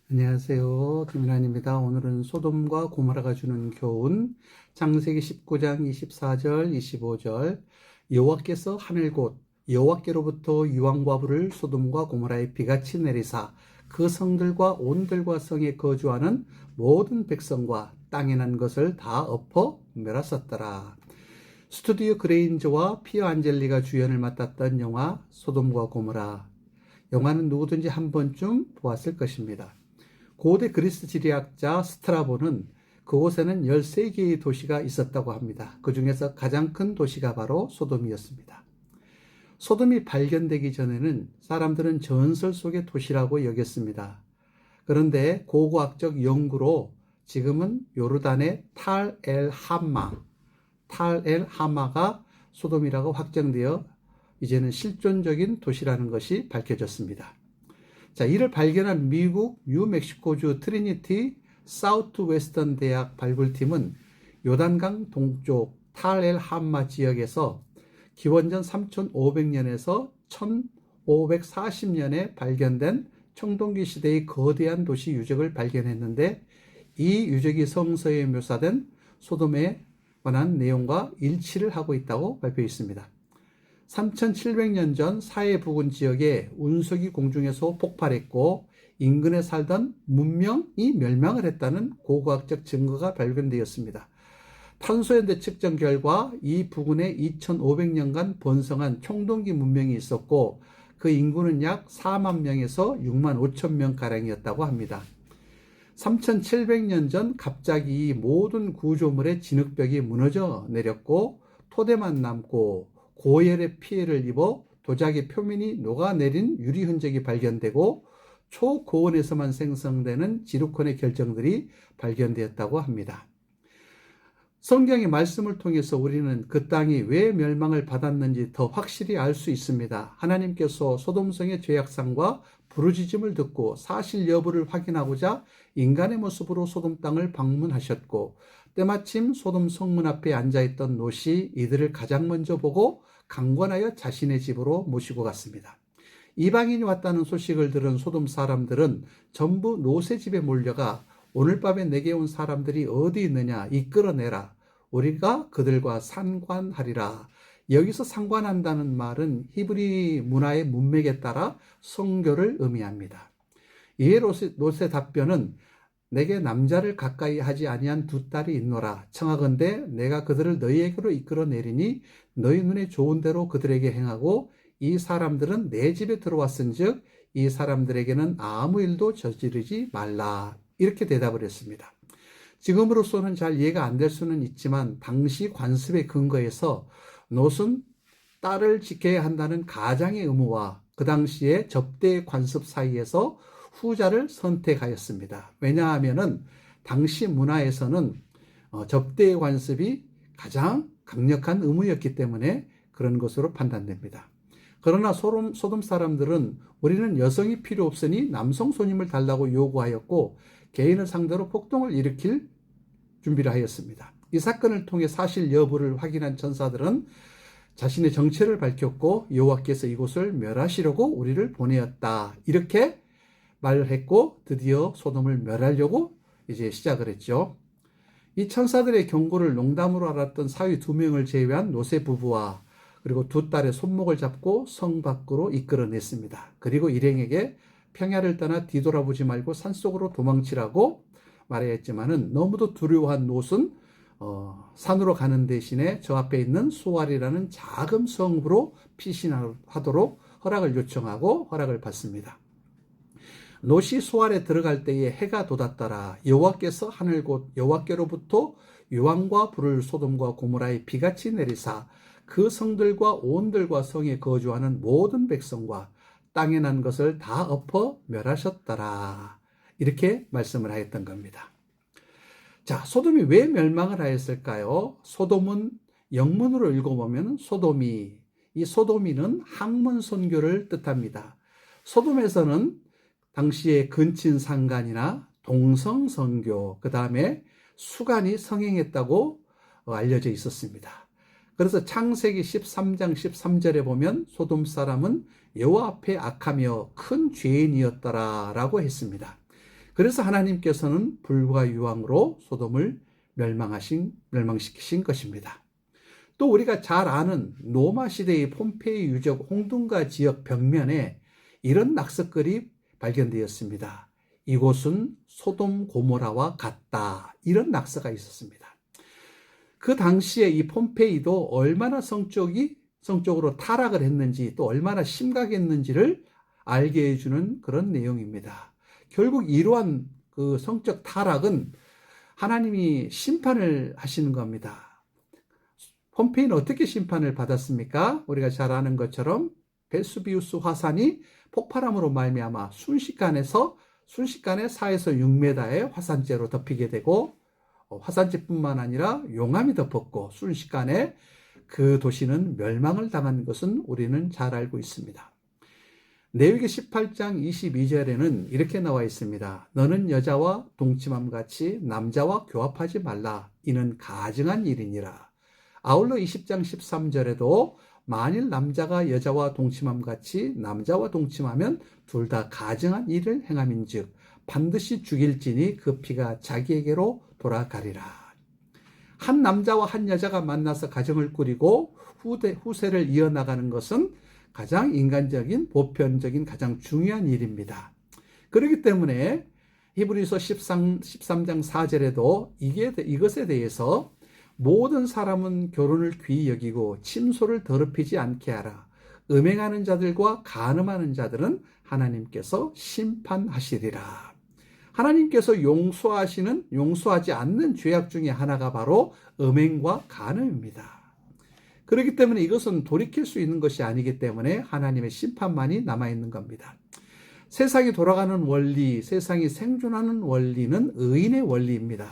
안녕하세요. 김민환입니다. 오늘은 소돔과 고모라가 주는 교훈, 창세기 19장 24절, 25절, 여호와께서 하늘 곧 여호와께로부터 유황과 불을 소돔과 고모라에 비같이 내리사 그 성들과 온들과 성에 거주하는 모든 백성과 땅에 난 것을 다 엎어 멸하셨더라. 스튜디오 그레인저와 피어 안젤리가 주연을 맡았던 영화 소돔과 고모라. 영화는 누구든지 한 번쯤 보았을 것입니다. 고대 그리스 지리학자 스트라보는 그곳에는 13개의 도시가 있었다고 합니다. 그 중에서 가장 큰 도시가 바로 소돔이었습니다. 소돔이 발견되기 전에는 사람들은 전설 속의 도시라고 여겼습니다. 그런데 고고학적 연구로 지금은 요르단의 탈 엘 하마가 소돔이라고 확정되어 이제는 실존적인 도시라는 것이 밝혀졌습니다. 자, 이를 발견한 미국 뉴멕시코주 트리니티 사우트 웨스턴 대학 발굴팀은 요단강 동쪽 탈-엘-함마 지역에서 기원전 3500년에서 1540년에 발견된 청동기 시대의 거대한 도시 유적을 발견했는데 이 유적이 성서에 묘사된 소돔에 관한 내용과 일치를 하고 있다고 발표했습니다. 3700년 전 사해 부근 지역에 운석이 공중에서 폭발했고 인근에 살던 문명이 멸망을 했다는 고고학적 증거가 발견되었습니다. 탄소연대 측정 결과 이 부근에 2500년간 번성한 청동기 문명이 있었고 그 인구는 약 4만 명에서 6만 5천 명가량이었다고 합니다. 3700년 전 갑자기 이 모든 구조물의 진흙벽이 무너져 내렸고 토대만 남고 고열의 피해를 입어 도자기 표면이 녹아내린 유리 흔적이 발견되고 초고온에서만 생성되는 지루콘의 결정들이 발견되었다고 합니다. 성경의 말씀을 통해서 우리는 그 땅이 왜 멸망을 받았는지 더 확실히 알 수 있습니다. 하나님께서 소돔성의 죄악상과 부르짖음을 듣고 사실 여부를 확인하고자 인간의 모습으로 소돔 땅을 방문하셨고 때마침 소돔 성문 앞에 앉아있던 롯이 이들을 가장 먼저 보고 강권하여 자신의 집으로 모시고 갔습니다. 이방인이 왔다는 소식을 들은 소돔 사람들은 전부 롯의 집에 몰려가 오늘 밤에 내게 온 사람들이 어디 있느냐 이끌어내라. 우리가 그들과 상관하리라. 여기서 상관한다는 말은 히브리 문화의 문맥에 따라 성교를 의미합니다. 이에 롯의 답변은 내게 남자를 가까이 하지 아니한 두 딸이 있노라. 청하건대 내가 그들을 너희에게로 이끌어내리니 너희 눈에 좋은 대로 그들에게 행하고 이 사람들은 내 집에 들어왔은즉 이 사람들에게는 아무 일도 저지르지 말라. 이렇게 대답을 했습니다. 지금으로서는 잘 이해가 안 될 수는 있지만 당시 관습의 근거에서 롯은 딸을 지켜야 한다는 가장의 의무와 그 당시의 접대 관습 사이에서 후자를 선택하였습니다. 왜냐하면 당시 문화에서는 접대 관습이 가장 강력한 의무였기 때문에 그런 것으로 판단됩니다. 그러나 소돔 사람들은 우리는 여성이 필요 없으니 남성 손님을 달라고 요구하였고 개인을 상대로 폭동을 일으킬 준비를 하였습니다. 이 사건을 통해 사실 여부를 확인한 천사들은 자신의 정체를 밝혔고 여호와께서 이곳을 멸하시려고 우리를 보내었다. 이렇게 말을 했고 드디어 소돔을 멸하려고 이제 시작을 했죠. 이 천사들의 경고를 농담으로 알았던 사위 2명을 제외한 롯의 부부와 그리고 두 딸의 손목을 잡고 성 밖으로 이끌어냈습니다. 그리고 일행에게 평야를 떠나 뒤돌아보지 말고 산속으로 도망치라고 말했지만은 너무도 두려워한 롯은 산으로 가는 대신에 저 앞에 있는 소알이라는 작은 성으로 피신하도록 허락을 요청하고 허락을 받습니다. 롯이 소알에 들어갈 때에 해가 돋았더라. 여호와께서 하늘 곧 여호와께로부터 유황과 불을 소돔과 고모라에 비같이 내리사 그 성들과 온들과 성에 거주하는 모든 백성과 땅에 난 것을 다 엎어 멸하셨더라. 이렇게 말씀을 하였던 겁니다. 자, 소돔이 왜 멸망을 하였을까요? 소돔은 영문으로 읽어보면 이 소돔이는 학문 선교를 뜻합니다. 소돔에서는 당시에 근친상간이나 동성선교, 그 다음에 수간이 성행했다고 알려져 있었습니다. 그래서 창세기 13장 13절에 보면 소돔 사람은 여호와 앞에 악하며 큰 죄인이었더라 라고 했습니다. 그래서 하나님께서는 불과 유황으로 소돔을 멸망시키신 것입니다. 또 우리가 잘 아는 로마 시대의 폼페이 유적 홍등가 지역 벽면에 이런 낙서글이 발견되었습니다. 이곳은 소돔 고모라와 같다. 이런 낙서가 있었습니다. 그 당시에 이 폼페이도 얼마나 성적으로 타락을 했는지 또 얼마나 심각했는지를 알게 해주는 그런 내용입니다. 결국 이러한 그 성적 타락은 하나님이 심판을 하시는 겁니다. 폼페이는 어떻게 심판을 받았습니까? 우리가 잘 아는 것처럼 베수비우스 화산이 폭발함으로 말미암아 순식간에 4에서 6m의 화산재로 덮이게 되고 화산재뿐만 아니라 용암이 덮었고 순식간에 그 도시는 멸망을 당한 것은 우리는 잘 알고 있습니다. 레위기 18장 22절에는 이렇게 나와 있습니다. 너는 여자와 동침함같이 남자와 교합하지 말라. 이는 가증한 일이니라. 아울러 20장 13절에도 만일 남자가 여자와 동침함같이 남자와 동침하면 둘 다 가증한 일을 행함인즉 반드시 죽일지니 그 피가 자기에게로 돌아가리라. 한 남자와 한 여자가 만나서 가정을 꾸리고 후세를 이어나가는 것은 가장 인간적인, 보편적인, 가장 중요한 일입니다. 그렇기 때문에 히브리서 13장 4절에도 이것에 대해서 모든 사람은 결혼을 귀히 여기고 침소를 더럽히지 않게 하라. 음행하는 자들과 간음하는 자들은 하나님께서 심판하시리라. 하나님께서 용서하지 않는 죄악 중에 하나가 바로 음행과 간음입니다. 그렇기 때문에 이것은 돌이킬 수 있는 것이 아니기 때문에 하나님의 심판만이 남아있는 겁니다. 세상이 돌아가는 원리, 세상이 생존하는 원리는 의인의 원리입니다.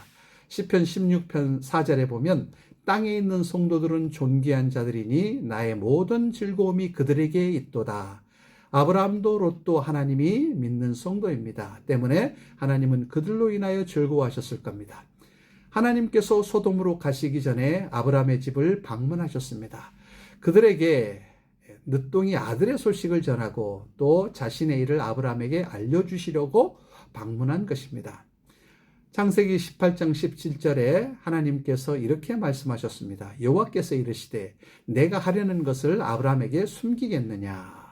시편 16편 4절에 보면 땅에 있는 성도들은 존귀한 자들이니 나의 모든 즐거움이 그들에게 있도다. 아브라함도 롯도 하나님이 믿는 성도입니다. 때문에 하나님은 그들로 인하여 즐거워하셨을 겁니다. 하나님께서 소돔으로 가시기 전에 아브라함의 집을 방문하셨습니다. 그들에게 늦둥이 아들의 소식을 전하고 또 자신의 일을 아브라함에게 알려주시려고 방문한 것입니다. 창세기 18장 17절에 하나님께서 이렇게 말씀하셨습니다. 여호와께서 이르시되 내가 하려는 것을 아브라함에게 숨기겠느냐.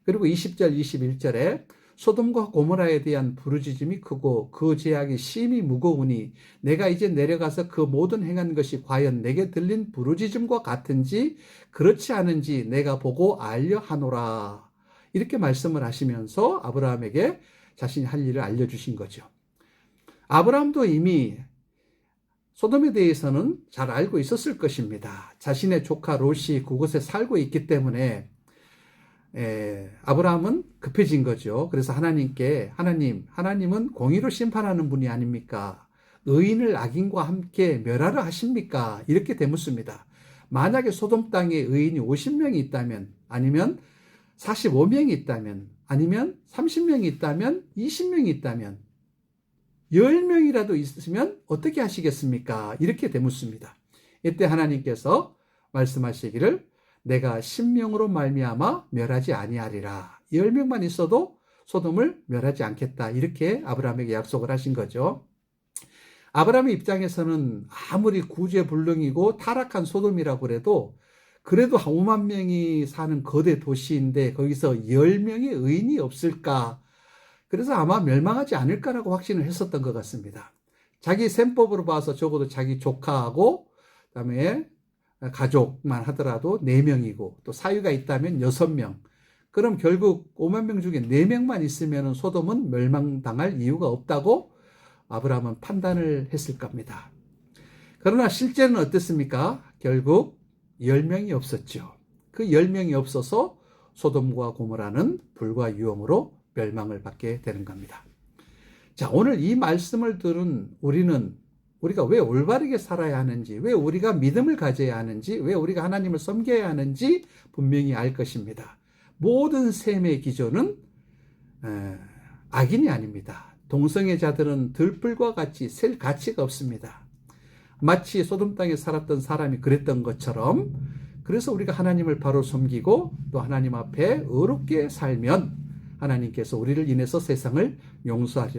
그리고 20절 21절에 소돔과 고모라에 대한 부르짖음이 크고 그 죄악이 심히 무거우니 내가 이제 내려가서 그 모든 행한 것이 과연 내게 들린 부르짖음과 같은지 그렇지 않은지 내가 보고 알려 하노라. 이렇게 말씀을 하시면서 아브라함에게 자신이 할 일을 알려주신 거죠. 아브라함도 이미 소돔에 대해서는 잘 알고 있었을 것입니다. 자신의 조카 롯이 그곳에 살고 있기 때문에 아브라함은 급해진 거죠. 그래서 하나님은 공의로 심판하는 분이 아닙니까? 의인을 악인과 함께 멸하려 하십니까? 이렇게 되묻습니다. 만약에 소돔 땅에 의인이 50명이 있다면, 아니면 45명이 있다면, 아니면 30명이 있다면, 20명이 있다면, 10명이라도 있으면 어떻게 하시겠습니까? 이렇게 되묻습니다. 이때 하나님께서 말씀하시기를 내가 10명으로 말미암아 멸하지 아니하리라. 10명만 있어도 소돔을 멸하지 않겠다. 이렇게 아브라함에게 약속을 하신 거죠. 아브라함의 입장에서는 아무리 구제불능이고 타락한 소돔이라고 그래도 5만 명이 사는 거대 도시인데 거기서 10명의 의인이 없을까? 그래서 아마 멸망하지 않을까라고 확신을 했었던 것 같습니다. 자기 셈법으로 봐서 적어도 자기 조카하고 그다음에 가족만 하더라도 4명이고 또 사위가 있다면 6명. 그럼 결국 5만 명 중에 4명만 있으면 소돔은 멸망당할 이유가 없다고 아브라함은 판단을 했을 겁니다. 그러나 실제는 어땠습니까? 결국 10명이 없었죠. 그 10명이 없어서 소돔과 고모라는 불과 유황으로 멸망을 받게 되는 겁니다. 자, 오늘 이 말씀을 들은 우리가 왜 올바르게 살아야 하는지, 왜 우리가 믿음을 가져야 하는지, 왜 우리가 하나님을 섬겨야 하는지 분명히 알 것입니다. 모든 셈의 기조는 악인이 아닙니다. 동성애 자들은 들불과 같이 셀 가치가 없습니다. 마치 소돔 땅에 살았던 사람이 그랬던 것처럼, 그래서 우리가 하나님을 바로 섬기고 또 하나님 앞에 의롭게 살면 하나님께서 우리를 인해서 세상을 용서하리라고